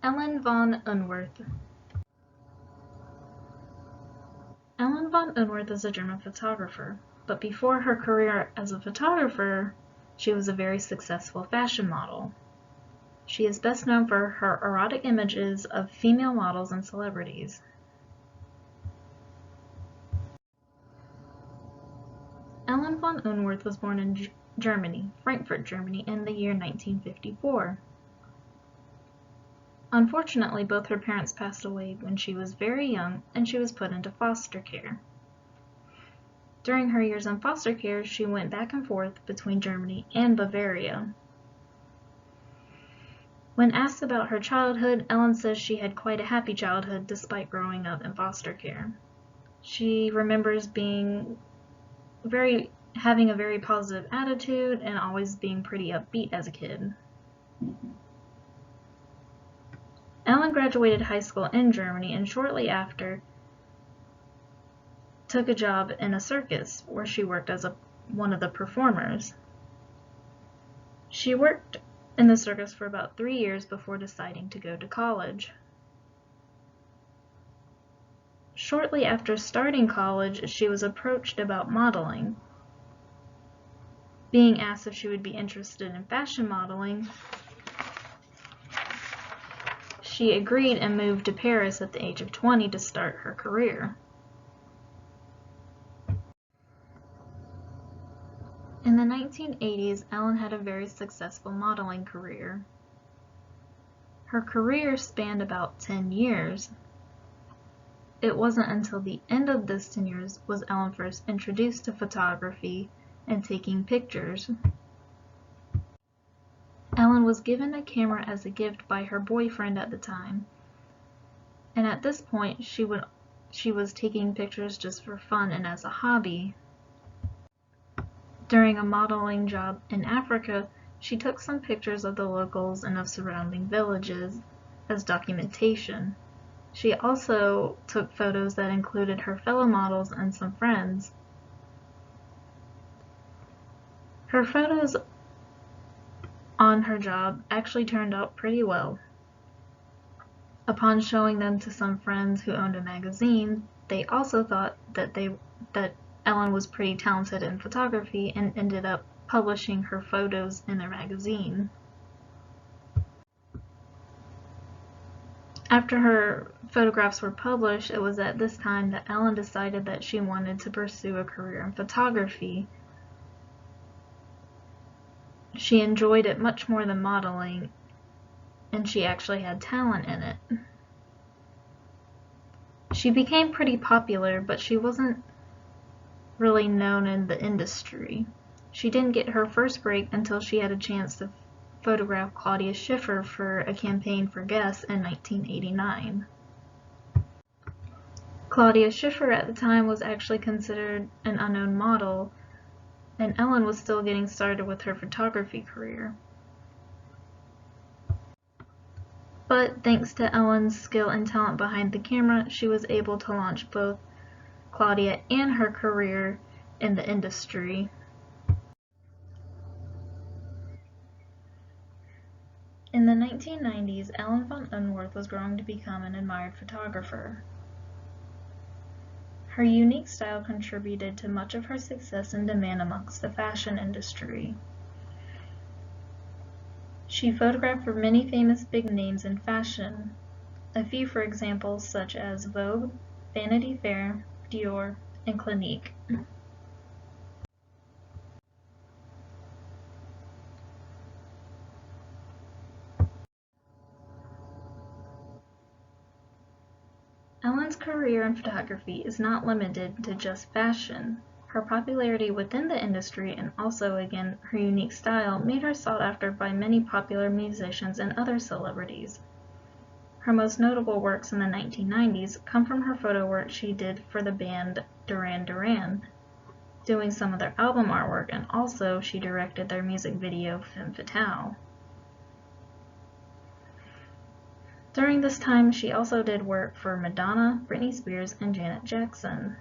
Ellen von Unwerth. Ellen von Unwerth is a German photographer, but before her career as a photographer, she was a very successful fashion model. She is best known for her erotic images of female models and celebrities. Ellen von Unwerth was born in Germany, Frankfurt, Germany, in the year 1954. Unfortunately, both her parents passed away when she was very young, and she was put into foster care. During her years in foster care, she went back and forth between Germany and Bavaria. When asked about her childhood, Ellen says she had quite a happy childhood despite growing up in foster care. She remembers having a very positive attitude and always being pretty upbeat as a kid. Ellen graduated high school in Germany and shortly after took a job in a circus where she worked as one of the performers. She worked in the circus for about 3 years before deciding to go to college. Shortly after starting college, she was approached about modeling. Being asked if she would be interested in fashion modeling, she agreed and moved to Paris at the age of 20 to start her career. In the 1980s, Ellen had a very successful modeling career. Her career spanned about 10 years. It wasn't until the end of this 10 years was Ellen first introduced to photography and taking pictures. Ellen was given a camera as a gift by her boyfriend at the time, and at this point she was taking pictures just for fun and as a hobby. During a modeling job in Africa, she took some pictures of the locals and of surrounding villages as documentation. She also took photos that included her fellow models and some friends. Her photos on her job actually turned out pretty well. Upon showing them to some friends who owned a magazine, they also thought that Ellen was pretty talented in photography and ended up publishing her photos in their magazine. After her photographs were published, it was at this time that Ellen decided that she wanted to pursue a career in photography. She enjoyed it much more than modeling, and she actually had talent in it. She became pretty popular, but she wasn't really known in the industry. She didn't get her first break until she had a chance to photograph Claudia Schiffer for a campaign for Guess in 1989. Claudia Schiffer at the time was actually considered an unknown model, and Ellen was still getting started with her photography career. But thanks to Ellen's skill and talent behind the camera, she was able to launch both Claudia and her career in the industry. In the 1990s, Ellen von Unwerth was growing to become an admired photographer. Her unique style contributed to much of her success and demand amongst the fashion industry. She photographed for many famous big names in fashion, a few for example such as Vogue, Vanity Fair, Dior, and Clinique. Ellen's career in photography is not limited to just fashion. Her popularity within the industry and also, again, her unique style made her sought after by many popular musicians and other celebrities. Her most notable works in the 1990s come from her photo work she did for the band Duran Duran, doing some of their album artwork, and also she directed their music video Femme Fatale. During this time, she also did work for Madonna, Britney Spears, and Janet Jackson.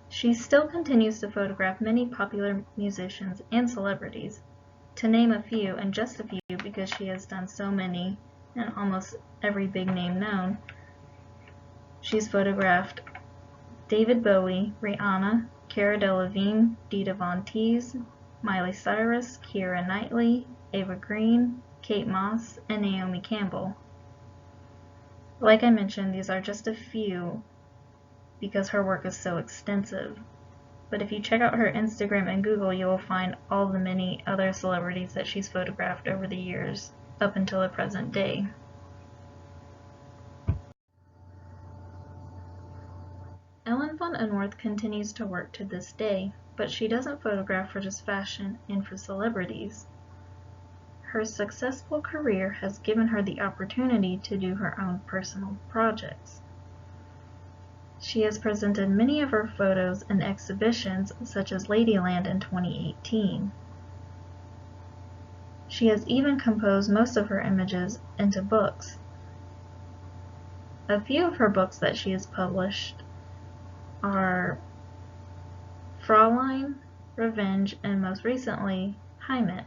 She still continues to photograph many popular musicians and celebrities, to name a few, and just a few because she has done so many and almost every big name known. She's photographed David Bowie, Rihanna, Cara Delevingne, Dita Von Teese, Miley Cyrus, Keira Knightley, Ava Green, Kate Moss, and Naomi Campbell. Like I mentioned, these are just a few because her work is so extensive. But if you check out her Instagram and Google, you will find all the many other celebrities that she's photographed over the years up until the present day. Ellen von Unwerth continues to work to this day, but she doesn't photograph for just fashion and for celebrities. Her successful career has given her the opportunity to do her own personal projects. She has presented many of her photos in exhibitions such as Ladyland in 2018. She has even composed most of her images into books. A few of her books that she has published are Fraulein, Revenge, and most recently, Heimat.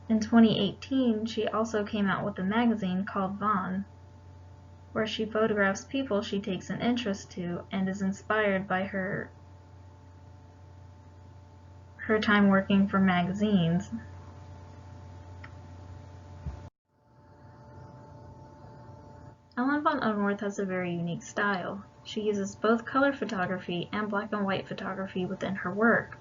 In 2018, she also came out with a magazine called Von, where she photographs people she takes an interest to and is inspired by her time working for magazines. Ellen von Unwerth has a very unique style. She uses both color photography and black and white photography within her work.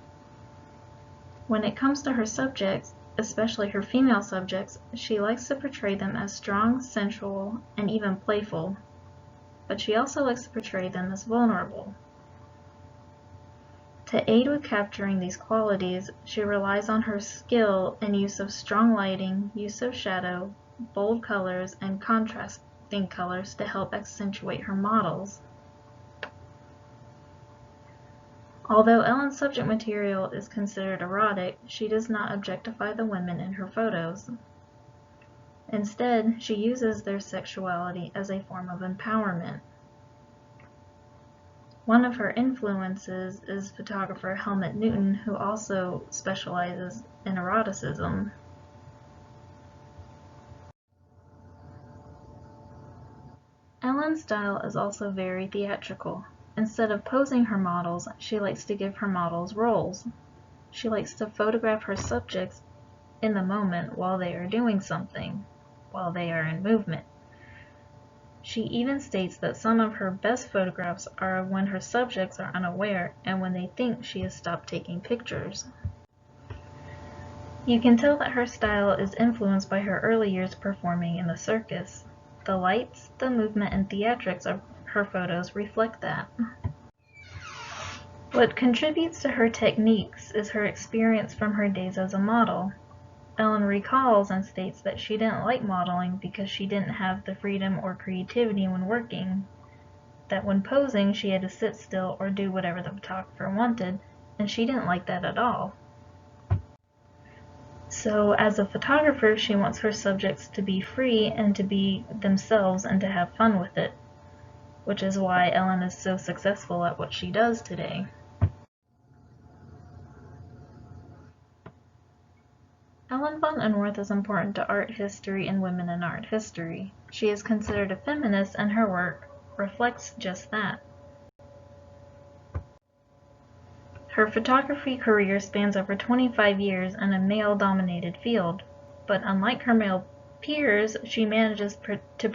When it comes to her subjects, especially her female subjects, she likes to portray them as strong, sensual, and even playful, but she also likes to portray them as vulnerable. To aid with capturing these qualities, she relies on her skill in use of strong lighting, use of shadow, bold colors, and contrasting colors to help accentuate her models. Although Ellen's subject material is considered erotic, she does not objectify the women in her photos. Instead, she uses their sexuality as a form of empowerment. One of her influences is photographer Helmut Newton, who also specializes in eroticism. Ellen's style is also very theatrical. Instead of posing her models, she likes to give her models roles. She likes to photograph her subjects in the moment while they are doing something, while they are in movement. She even states that some of her best photographs are when her subjects are unaware and when they think she has stopped taking pictures. You can tell that her style is influenced by her early years performing in the circus. The lights, the movement, and theatrics of her photos reflect that. What contributes to her techniques is her experience from her days as a model. Ellen recalls and states that she didn't like modeling because she didn't have the freedom or creativity when working, that when posing she had to sit still or do whatever the photographer wanted, and she didn't like that at all. So as a photographer, she wants her subjects to be free and to be themselves and to have fun with it, which is why Ellen is so successful at what she does today. Ellen von Unwerth is important to art history and women in art history. She is considered a feminist, and her work reflects just that. Her photography career spans over 25 years in a male-dominated field, but unlike her male peers, she manages to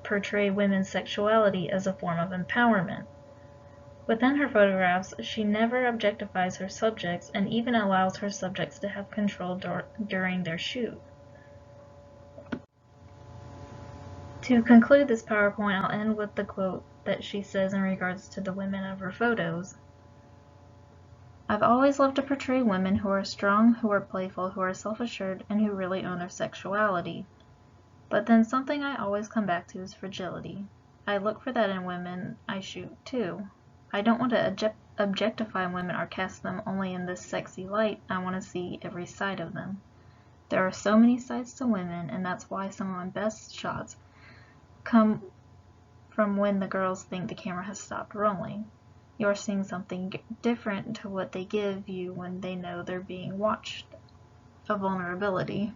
portray women's sexuality as a form of empowerment. Within her photographs, she never objectifies her subjects and even allows her subjects to have control during their shoot. To conclude this PowerPoint, I'll end with the quote that she says in regards to the women of her photos. "I've always loved to portray women who are strong, who are playful, who are self-assured, and who really own their sexuality. But then something I always come back to is fragility. I look for that in women I shoot too. I don't want to objectify women or cast them only in this sexy light. I want to see every side of them. There are so many sides to women, and that's why some of my best shots come from when the girls think the camera has stopped rolling. You're seeing something different to what they give you when they know they're being watched. A vulnerability."